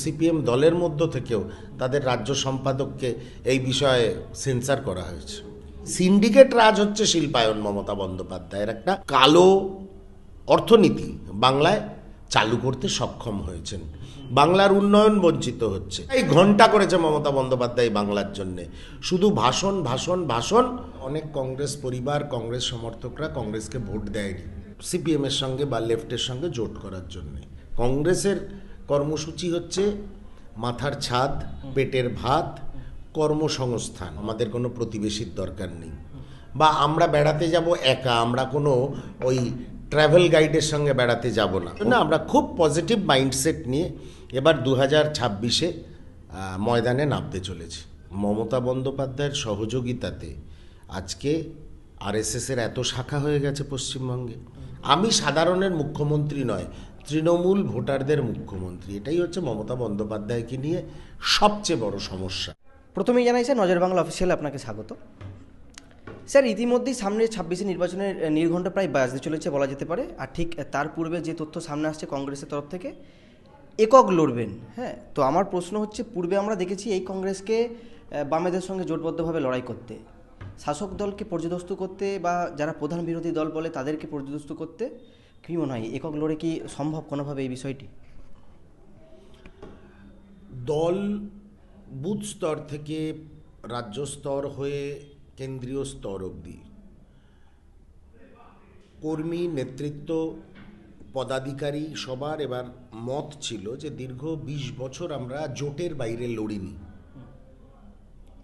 CPM দলের মধ্য থেকেও তাদের রাজ্য সম্পাদককে এই বিষয়ে সেন্সার করা হয়েছে। সিন্ডিকেট রাজ হচ্ছে শিল্পায়ন মমতা বন্দ্যোপাধ্যায়ের একটা কালো অর্থনীতি বাংলায় চালু করতে সক্ষম হয়েছেন। বাংলার উন্নয়ন বঞ্চিত হচ্ছে। এই ঘন্টা করেছে মমতা বন্দ্যোপাধ্যায় বাংলার জন্যে, শুধু ভাষণ ভাষণ ভাষণ। অনেক কংগ্রেস পরিবার, কংগ্রেস সমর্থকরা কংগ্রেসকে ভোট দেয়নি সিপিএমের সঙ্গে বা লেফটের সঙ্গে জোট করার জন্যে। কংগ্রেসের কর্মসূচি হচ্ছে মাথার ছাদ, পেটের ভাত, কর্মসংস্থান। আমাদের কোনো প্রতিবেশীর দরকার নেই, বা আমরা বেড়াতে যাব একা, আমরা কোনো ওই ট্রাভেল গাইডের সঙ্গে বেড়াতে যাব না। আমরা খুব পজিটিভ মাইন্ডসেট নিয়ে এবার 2026-এ ময়দানে নামতে চলেছি। মমতা বন্দ্যোপাধ্যায়ের সহযোগিতাতে আজকে আরএসএসের এত শাখা হয়ে গেছে পশ্চিমবঙ্গে। আমি সাধারণের মুখ্যমন্ত্রী নয়, তৃণমূল ভোটারদের মুখ্যমন্ত্রী। এটাই হচ্ছে মমতা বন্দ্যোপাধ্যায়কে নিয়ে সবচেয়ে বড় সমস্যা। প্রথমেই জানাই স্যার, নজর বাংলা অফিসিয়ালে আপনাকে স্বাগত। স্যার, ইতিমধ্যেই সামনে 26 নির্বাচনের নির্ঘণ্ট প্রায় বাজতে চলেছে বলা যেতে পারে। আর ঠিক তার পূর্বে যে তথ্য সামনে আসছে কংগ্রেসের তরফ থেকে একক লড়বেন। হ্যাঁ, তো আমার প্রশ্ন হচ্ছে, পূর্বে আমরা দেখেছি এই কংগ্রেসকে বামেদের সঙ্গে জোটবদ্ধভাবে লড়াই করতে, শাসক দলকে পর্যদস্ত করতে, বা যারা প্রধান বিরোধী দল বলে তাদেরকে পর্যদস্ত করতে। কী মনে হয়, একক লড়ে কি সম্ভব কোনোভাবে এই বিষয়টি? দল বুথ স্তর থেকে রাজ্য স্তর হয়ে কেন্দ্রীয় স্তর অবধি কর্মী, নেতৃত্ব, পদাধিকারী সবার এবার মত ছিল যে দীর্ঘ 20 বছর আমরা জোটের বাইরে লড়িনি।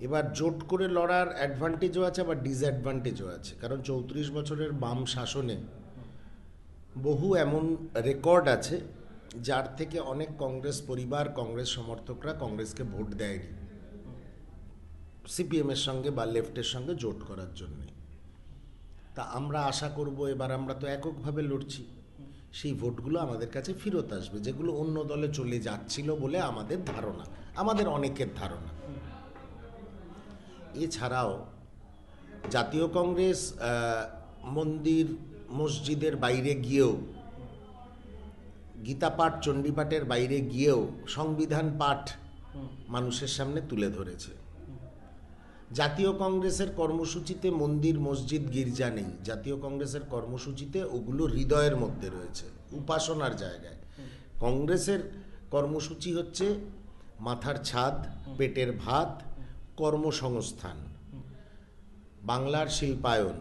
এবার জোট করে লড়ার অ্যাডভান্টেজও আছে, আবার ডিসঅ্যাডভান্টেজও আছে। কারণ 34 বছরের বাম শাসনে বহু এমন রেকর্ড আছে যার থেকে অনেক কংগ্রেস পরিবার, কংগ্রেস সমর্থকরা কংগ্রেসকে ভোট দেয়নি সিপিএমের সঙ্গে বা লেফটের সঙ্গে জোট করার জন্যে। তা আমরা আশা করব এবার আমরা তো এককভাবে লড়ছি, সেই ভোটগুলো আমাদের কাছে ফেরত আসবে, যেগুলো অন্য দলে চলে যাচ্ছিল বলে আমাদের ধারণা, আমাদের অনেকের ধারণা। এছাড়াও জাতীয় কংগ্রেস মন্দির মসজিদের বাইরে গিয়েও, গীতা পাঠ চণ্ডীপাঠের বাইরে গিয়েও সংবিধান পাঠ মানুষের সামনে তুলে ধরেছে। জাতীয় কংগ্রেসের কর্মসূচিতে মন্দির, মসজিদ, গির্জা নেই। জাতীয় কংগ্রেসের কর্মসূচিতে ওগুলো হৃদয়ের মধ্যে রয়েছে, উপাসনার জায়গায়। কংগ্রেসের কর্মসূচি হচ্ছে মাথার ছাদ, পেটের ভাত, কর্মসংস্থান, বাংলার শিল্পায়ন।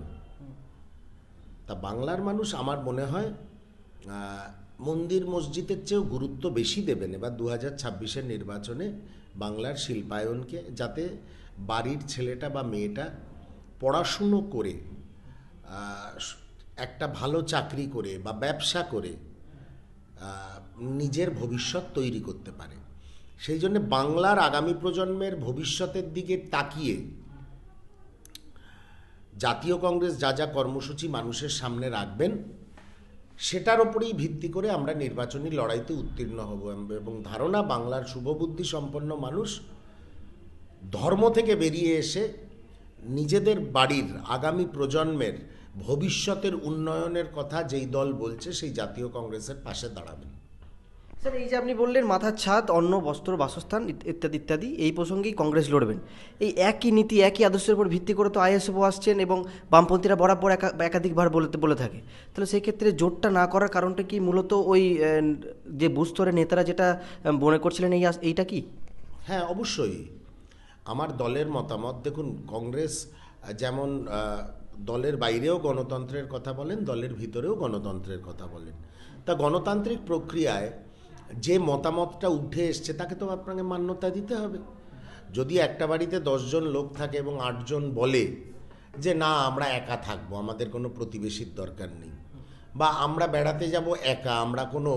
তা বাংলার মানুষ আমার মনে হয় মন্দির মসজিদের চেয়েও গুরুত্ব বেশি দেবেন এবার 2026-এর নির্বাচনে বাংলার শিল্পায়নকে, যাতে বাড়ির ছেলেটা বা মেয়েটা পড়াশুনো করে একটা ভালো চাকরি করে বা ব্যবসা করে নিজের ভবিষ্যৎ তৈরি করতে পারে। সেই জন্য বাংলার আগামী প্রজন্মের ভবিষ্যতের দিকে তাকিয়ে জাতীয় কংগ্রেস যা যা কর্মসূচি মানুষের সামনে রাখবেন সেটার ওপরেই ভিত্তি করে আমরা নির্বাচনী লড়াইতে উত্তীর্ণ হব। এবং ধারণা, বাংলার শুভবুদ্ধি সম্পন্ন মানুষ ধর্ম থেকে বেরিয়ে এসে নিজেদের বাড়ির আগামী প্রজন্মের ভবিষ্যতের উন্নয়নের কথা যেই দল বলছে সেই জাতীয় কংগ্রেসের পাশে দাঁড়াবেন। স্যার, এই যে আপনি বললেন মাথার ছাদ, অন্ন, বস্ত্র, বাসস্থান ইত্যাদি ইত্যাদি, এই প্রসঙ্গেই কংগ্রেস লড়বেন। এই একই নীতি, একই আদর্শের উপর ভিত্তি করে তো আইএসএফও আসছেন এবং বামপন্থীরা বরাবর একাধিকবার বলে থাকে। তাহলে সেই ক্ষেত্রে জোটটা না করার কারণটা কি মূলত ওই যে বুথ স্তরের নেতারা যেটা মনে করছিলেন এইটা কি? হ্যাঁ, অবশ্যই। আমার দলের মতামত, দেখুন, কংগ্রেস যেমন দলের বাইরেও গণতন্ত্রের কথা বলেন, দলের ভিতরেও গণতন্ত্রের কথা বলেন। তা গণতান্ত্রিক প্রক্রিয়ায় যে মতামতটা উঠে এসছে তাকে তো আপনাকে মান্যতা দিতে হবে। যদি একটা বাড়িতে 10 জন লোক থাকে এবং 8 জন বলে যে না আমরা একা থাকবো, আমাদের কোনো প্রতিবেশীর দরকার নেই, বা আমরা বেড়াতে যাব একা, আমরা কোনো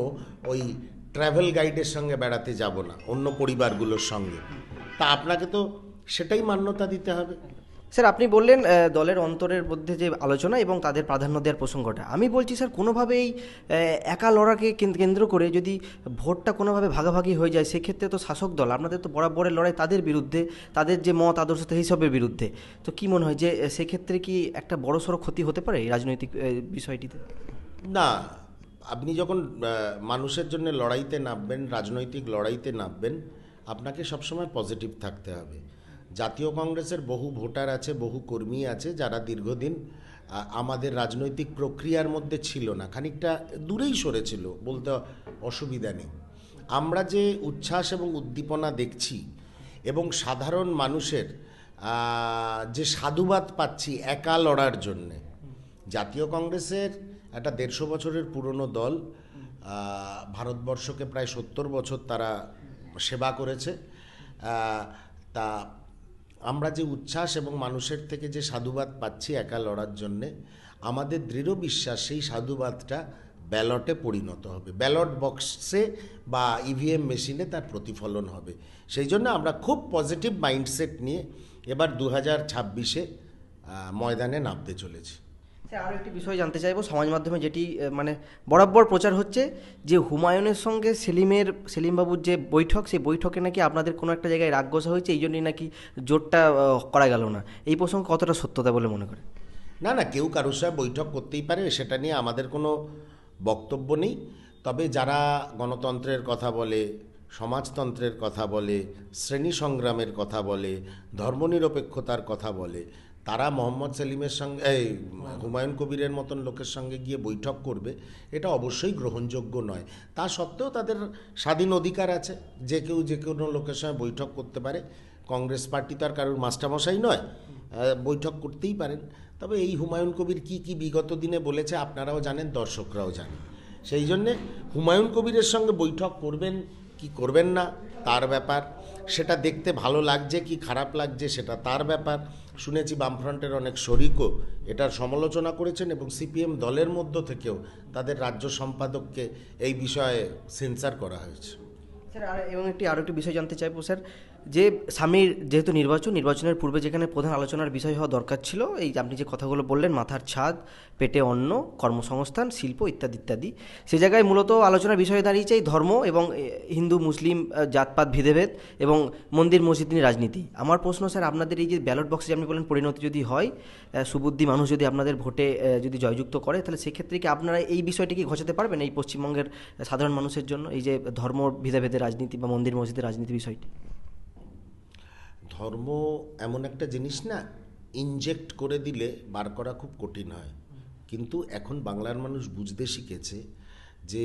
ওই ট্রাভেল গাইডের সঙ্গে বেড়াতে যাব না, অন্য পরিবারগুলোর সঙ্গে, তা আপনাকে তো সেটাই মান্যতা দিতে হবে। স্যার, আপনি বললেন দলের অন্তরের মধ্যে যে আলোচনা এবং তাদের প্রাধান্য দেওয়ার প্রসঙ্গটা, আমি বলছি স্যার, কোনোভাবেই একা লড়াকে কেন্দ্র করে যদি ভোটটা কোনোভাবে ভাগাভাগি হয়ে যায়, সেক্ষেত্রে তো শাসক দল, আপনাদের তো বরাবরের লড়াই তাদের বিরুদ্ধে, তাদের যে মত আদর্শ এইসবের বিরুদ্ধে। তো কি মনে হয় যে সেক্ষেত্রে কি একটা বড়সড় ক্ষতি হতে পারে এই রাজনৈতিক বিষয়টিতে? না, আপনি যখন মানুষের জন্য লড়াইতে নামবেন, রাজনৈতিক লড়াইতে নামবেন, আপনাকে সবসময় পজিটিভ থাকতে হবে। জাতীয় কংগ্রেসের বহু ভোটার আছে, বহু কর্মী আছে যারা দীর্ঘদিন আমাদের রাজনৈতিক প্রক্রিয়ার মধ্যে ছিল না, খানিকটা দূরেই সরেছিল, বলতে অসুবিধা নেই। আমরা যে উচ্ছ্বাস এবং উদ্দীপনা দেখছি এবং সাধারণ মানুষের যে সাধুবাদ পাচ্ছি একা লড়ার জন্যে, জাতীয় কংগ্রেসের একটা 150 বছরের পুরনো দল, ভারতবর্ষকে প্রায় 70 বছর তারা সেবা করেছে। তা আমরা যে উচ্ছ্বাস এবং মানুষের থেকে যে সাধুবাদ পাচ্ছি একা লড়ার জন্যে, আমাদের দৃঢ় বিশ্বাস সেই সাধুবাদটা ব্যালটে পরিণত হবে, ব্যালট বক্সে বা ইভিএম মেশিনে তার প্রতিফলন হবে। সেই জন্য আমরা খুব পজিটিভ মাইন্ডসেট নিয়ে এবার 2026-এ ময়দানে নামতে চলেছি। স্যার, আরও একটি বিষয় জানতে চাইবো, সমাজ মাধ্যমে যেটি মানে বরাবর প্রচার হচ্ছে যে হুমায়ুনের সঙ্গে সেলিমবাবুর যে বৈঠক, সেই বৈঠকে নাকি আপনাদের কোনো একটা জায়গায় রাগ গোসা হয়েছে, এই জন্যই নাকি জোটটা করা গেল না। এই প্রসঙ্গে কতটা সত্যতা বলে মনে করেন? না, কেউ কারোর সাথে বৈঠক করতেই পারে, সেটা নিয়ে আমাদের কোনো বক্তব্য নেই। তবে যারা গণতন্ত্রের কথা বলে, সমাজতন্ত্রের কথা বলে, শ্রেণী সংগ্রামের কথা বলে, ধর্মনিরপেক্ষতার কথা বলে, তারা মোহাম্মদ সেলিমের সঙ্গে হুমায়ুন কবিরের মতন লোকের সঙ্গে গিয়ে বৈঠক করবে, এটা অবশ্যই গ্রহণযোগ্য নয়। তা সত্ত্বেও তাদের স্বাধীন অধিকার আছে, যে কেউ যে কোনো লোকের সঙ্গে বৈঠক করতে পারে। কংগ্রেস পার্টি তো আর কারোর মাস্টারমশাই নয়, বৈঠক করতেই পারেন। তবে এই হুমায়ুন কবির কি বিগত দিনে বলেছে আপনারাও জানেন, দর্শকরাও জানেন। সেই জন্যে হুমায়ুন কবিরের সঙ্গে বৈঠক করবেন কি করবেন না তার ব্যাপার, সেটা দেখতে ভালো লাগছে কি খারাপ লাগছে সেটা তার ব্যাপার। শুনেছি বামফ্রন্টের অনেক শরিকও এটার সমালোচনা করেছেন এবং সিপিএম দলের মধ্য থেকেও তাদের রাজ্য সম্পাদককে এই বিষয়ে সেন্সার করা হয়েছে। স্যার, এবং আরও একটি বিষয় জানতে চাইবো স্যার, যে সামনের যেহেতু নির্বাচনের পূর্বে যেখানে প্রধান আলোচনার বিষয় হওয়া দরকার ছিল, এই আপনি যে কথাগুলো বললেন, মাথার ছাদ, পেটে অন্ন, কর্মসংস্থান, শিল্প ইত্যাদি ইত্যাদি, সেই জায়গায় মূলত আলোচনার বিষয়ে দাঁড়িয়েছে এই ধর্ম এবং হিন্দু মুসলিম জাতপাত ভেদাভেদ এবং মন্দির মসজিদ নিয়ে রাজনীতি। আমার প্রশ্ন স্যার, আপনাদের এই যে ব্যালট বক্সে আপনি বলেন পরিণতি যদি হয়, সুবুদ্ধি মানুষ যদি আপনাদের ভোটে যদি জয়যুক্ত করে, তাহলে সেক্ষেত্রে কি আপনারা এই বিষয়টি কি ঘোচাতে পারবেন এই পশ্চিমবঙ্গের সাধারণ মানুষের জন্য, এই যে ধর্ম ভেদাভেদের রাজনীতি বা মন্দির মসজিদের রাজনীতি বিষয়টি? ধর্ম এমন একটা জিনিস না, ইনজেক্ট করে দিলে বার করা খুব কঠিন হয়। কিন্তু এখন বাংলার মানুষ বুঝতে শিখেছে যে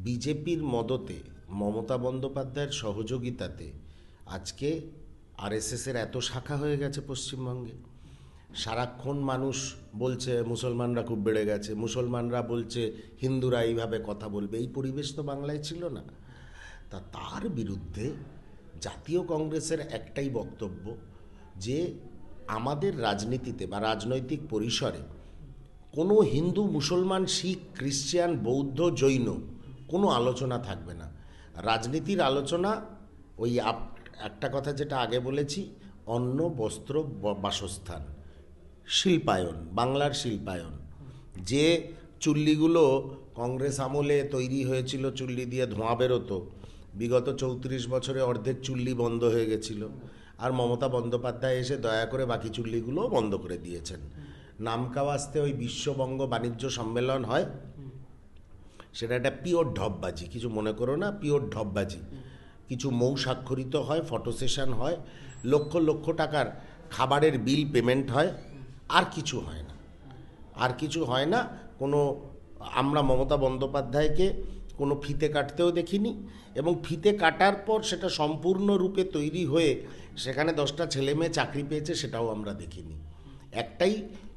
বিজেপির মদতে, মমতা বন্দ্যোপাধ্যায়ের সহযোগিতাতে আজকে আরএসএসের এত শাখা হয়ে গেছে পশ্চিমবঙ্গে। সারাক্ষণ মানুষ বলছে মুসলমানরা খুব বেড়ে গেছে, মুসলমানরা বলছে হিন্দুরা এইভাবে কথা বলবে। এই পরিবেশ তো বাংলায় ছিল না। তার বিরুদ্ধে জাতীয় কংগ্রেসের একটাই বক্তব্য যে আমাদের রাজনীতিতে বা রাজনৈতিক পরিসরে কোনো হিন্দু, মুসলমান, শিখ, খ্রিস্টান, বৌদ্ধ, জৈন কোনো আলোচনা থাকবে না। রাজনীতির আলোচনা ওই একটা কথা যেটা আগে বলেছি, অন্ন, বস্ত্র, বাসস্থান, শিল্পায়ন, বাংলার শিল্পায়ন। যে চুল্লিগুলো কংগ্রেস আমলে তৈরি হয়েছিল, চুল্লি দিয়ে ধোঁয়া বেরোতো, বিগত 34 বছরে অর্ধেক চুল্লি বন্ধ হয়ে গেছিল। আর মমতা বন্দ্যোপাধ্যায় এসে দয়া করে বাকি চুল্লিগুলোও বন্ধ করে দিয়েছেন। নামকাওয়াস্তে ওই বিশ্ববঙ্গ বাণিজ্য সম্মেলন হয়, সেটা একটা পিওর ঢপবাজি, কিছু মনে করো না, পিওর ঢপবাজি। কিছু মৌ স্বাক্ষরিত হয়, ফটো সেশন হয়, লক্ষ লক্ষ টাকার খাবারের বিল পেমেন্ট হয়, আর কিছু হয় না, আর কিছু হয় না। কোনো আমরা মমতা বন্দ্যোপাধ্যায়কে কোনো ফিতে কাটতেও দেখিনি, এবং ফিতে কাটার পর সেটা সম্পূর্ণরূপে তৈরি হয়ে সেখানে 10টা ছেলে মেয়ে চাকরি পেয়েছে সেটাও আমরা দেখিনি। একটাই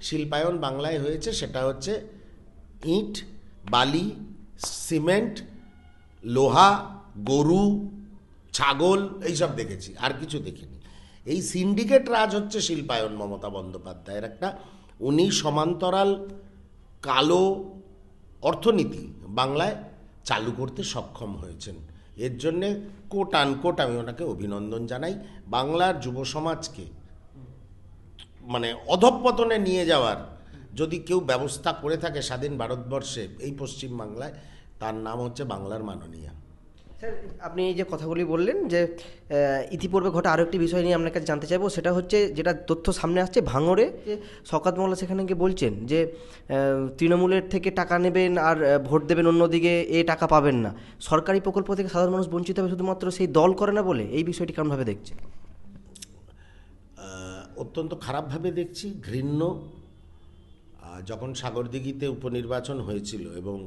শিল্পায়ন বাংলায় হয়েছে, সেটা হচ্ছে ইট, বালি, সিমেন্ট, লোহা, গরু, ছাগল, এইসব দেখেছি, আর কিছু দেখিনি। এই সিন্ডিকেট রাজ হচ্ছে শিল্পায়ন মমতা বন্দ্যোপাধ্যায়ের একটা। উনি সমান্তরাল কালো অর্থনীতি বাংলায় চালু করতে সক্ষম হয়েছেন। এর জন্যে কোট আনকোট আমি ওনাকে অভিনন্দন জানাই। বাংলার যুব সমাজকে মানে অধঃপতনে নিয়ে যাওয়ার যদি কেউ ব্যবস্থা করে থাকে স্বাধীন ভারতবর্ষে, এই পশ্চিম বাংলায়, তার নাম হচ্ছে বাংলার মাননীয়া। স্যার, আপনি এই যে কথাগুলি বললেন যে ইতিপূর্বে ঘটা আরও একটি বিষয় নিয়ে আপনার কাছে জানতে চাইবো, সেটা হচ্ছে যেটা তথ্য সামনে আসছে ভাঙড়ে, যে শওকত মোল্লা সেখানে গিয়ে বলছেন যে তৃণমূলের থেকে টাকা নেবেন আর ভোট দেবেন অন্যদিকে, টাকা পাবেন না। সরকারি প্রকল্প থেকে সাধারণ মানুষ বঞ্চিত হবে শুধুমাত্র সেই দল করে না বলে। এই বিষয়টি কেমনভাবে দেখছে? অত্যন্ত খারাপভাবে দেখছি, ঘৃণ্য। যখন সাগরদিঘিতে উপনির্বাচন হয়েছিল এবং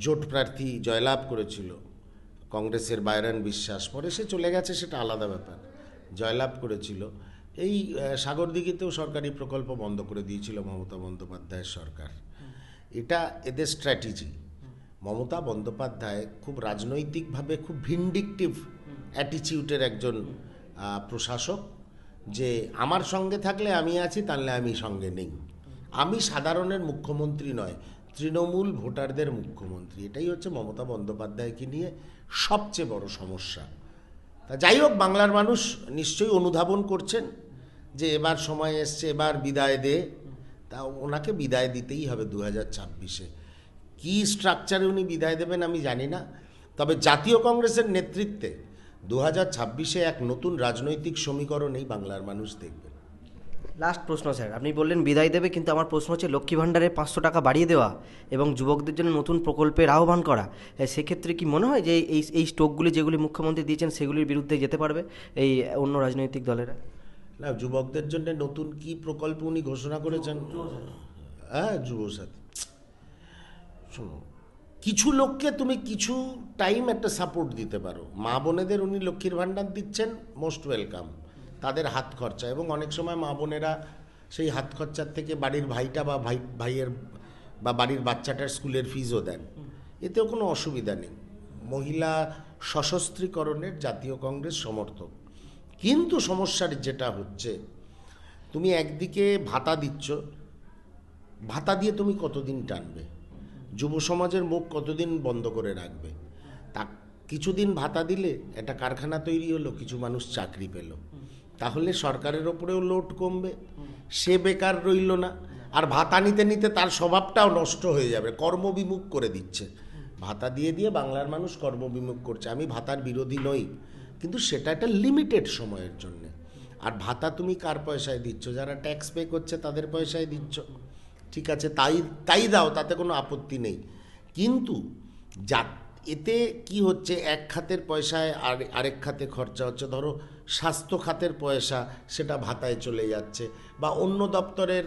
জোট প্রার্থী জয়লাভ করেছিল কংগ্রেসের বাইরান বিশ্বাস, পরে সে চলে গেছে, সেটা আলাদা ব্যাপার, জয়লাভ করেছিল, এই সাগরদিঘিতেও সরকারি প্রকল্প বন্ধ করে দিয়েছিল মমতা বন্দ্যোপাধ্যায়ের সরকার। এটা এদের স্ট্র্যাটেজি। মমতা বন্দ্যোপাধ্যায় খুব রাজনৈতিকভাবে খুব ভিন্ডিকটিভ অ্যাটিটিউডের একজন প্রশাসক, যে আমার সঙ্গে থাকলে আমি আছি, তাহলে আমি সঙ্গে নেই। আমি সাধারণের মুখ্যমন্ত্রী নয়, তৃণমূল ভোটারদের মুখ্যমন্ত্রী। এটাই হচ্ছে মমতা বন্দ্যোপাধ্যায়কে নিয়ে সবচেয়ে বড় সমস্যা। তা যাই হোক, বাংলার মানুষ নিশ্চয়ই অনুধাবন করছেন যে এবার সময় এসছে, এবার বিদায় দে। তা ওনাকে বিদায় দিতেই হবে 2026-এ। কী স্ট্রাকচারে উনি বিদায় দেবেন আমি জানি না, তবে জাতীয় কংগ্রেসের নেতৃত্বে 2026-এ এক নতুন রাজনৈতিক সমীকরণ এই বাংলার মানুষ দেখবে। লাস্ট প্রশ্ন স্যার, আপনি বললেন বিদায় দেবে, কিন্তু আমার প্রশ্ন হচ্ছে লক্ষ্মী ভাণ্ডারে 500 টাকা বাড়িয়ে দেওয়া এবং যুবকদের জন্য নতুন প্রকল্পের আহ্বান করা, সেক্ষেত্রে কি মনে হয় যে এই স্টোকগুলি যেগুলি মুখ্যমন্ত্রী দিয়েছেন সেগুলির বিরুদ্ধে যেতে পারবে এই অন্য রাজনৈতিক দলেরা? না, যুবকদের জন্য নতুন কি প্রকল্প উনি ঘোষণা করেছেন? হ্যাঁ, যুবসাথী। শোনো, কিছু লোককে তুমি কিছু টাইম একটা সাপোর্ট দিতে পারো। মা বোনেদের উনি লক্ষ্মীর ভাণ্ডার দিচ্ছেন, মোস্ট ওয়েলকাম, তাদের হাত খরচা, এবং অনেক সময় মা বোনেরা সেই হাত খরচার থেকে বাড়ির ভাইটা বা ভাইয়ের বা বাড়ির বাচ্চাটার স্কুলের ফিজও দেন, এতেও কোনো অসুবিধা নেই। মহিলা সশস্ত্রীকরণের জাতীয় কংগ্রেস সমর্থক। কিন্তু সমস্যার যেটা হচ্ছে, তুমি একদিকে ভাতা দিচ্ছ, ভাতা দিয়ে তুমি কতদিন টানবে? যুব সমাজের মুখ কতদিন বন্ধ করে রাখবে? তা কিছুদিন ভাতা দিলে একটা কারখানা তৈরি হলো, কিছু মানুষ চাকরি পেল, তাহলে সরকারের ওপরেও লোড কমবে, সে বেকার রইল না। আর ভাতা নিতে নিতে তার স্বভাবটাও নষ্ট হয়ে যাবে, কর্মবিমুখ করে দিচ্ছে। ভাতা দিয়ে দিয়ে বাংলার মানুষ কর্মবিমুখ করছে। আমি ভাতার বিরোধী নই, কিন্তু সেটা একটা লিমিটেড সময়ের জন্যে। আর ভাতা তুমি কার পয়সায় দিচ্ছ? যারা ট্যাক্স পে করছে তাদের পয়সায় দিচ্ছ, ঠিক আছে, তাই দাও, তাতে কোনো আপত্তি নেই। কিন্তু এতে কি হচ্ছে, এক খাতের পয়সায় আরেক খাতে খরচা হচ্ছে। ধরো স্বাস্থ্য খাতের পয়সা, সেটা ভাতায় চলে যাচ্ছে, বা অন্য দপ্তরের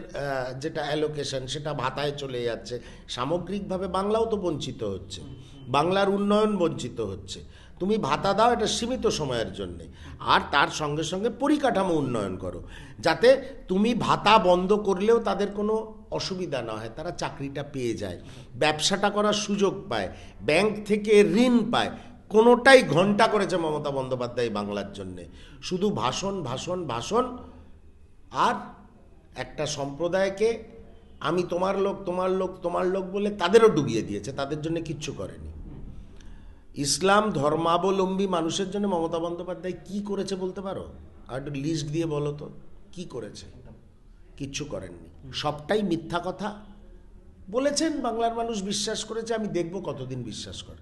যেটা অ্যালোকেশন, সেটা ভাতায় চলে যাচ্ছে। সামগ্রিকভাবে বাংলাও তো বঞ্চিত হচ্ছে, বাংলার উন্নয়ন বঞ্চিত হচ্ছে। তুমি ভাতা দাও এটা সীমিত সময়ের জন্যে, আর তার সঙ্গে সঙ্গে পরিকাঠামো উন্নয়ন করো, যাতে তুমি ভাতা বন্ধ করলেও তাদের কোনো অসুবিধা না হয়, তারা চাকরিটা পেয়ে যায়, ব্যবসাটা করার সুযোগ পায়, ব্যাংক থেকে ঋণ পায়। কোনোটাই ঘন্টা করেছে মমতা বন্দ্যোপাধ্যায় বাংলার জন্যে। শুধু ভাষণ ভাষণ ভাষণ, আর একটা সম্প্রদায়কে আমি তোমার লোক তোমার লোক তোমার লোক বলে তাদেরও ডুবিয়ে দিয়েছে, তাদের জন্য কিচ্ছু করেনি। ইসলাম ধর্মাবলম্বী মানুষের জন্য মমতা বন্দ্যোপাধ্যায় কি করেছে বলতে পারো? আর একটু লিস্ট দিয়ে বলো তো, কি করেছে? কিচ্ছু করেননি, সবটাই মিথ্যা কথা বলেছেন, বাংলার মানুষ বিশ্বাস করেছে। আমি দেখব কতদিন বিশ্বাস করে।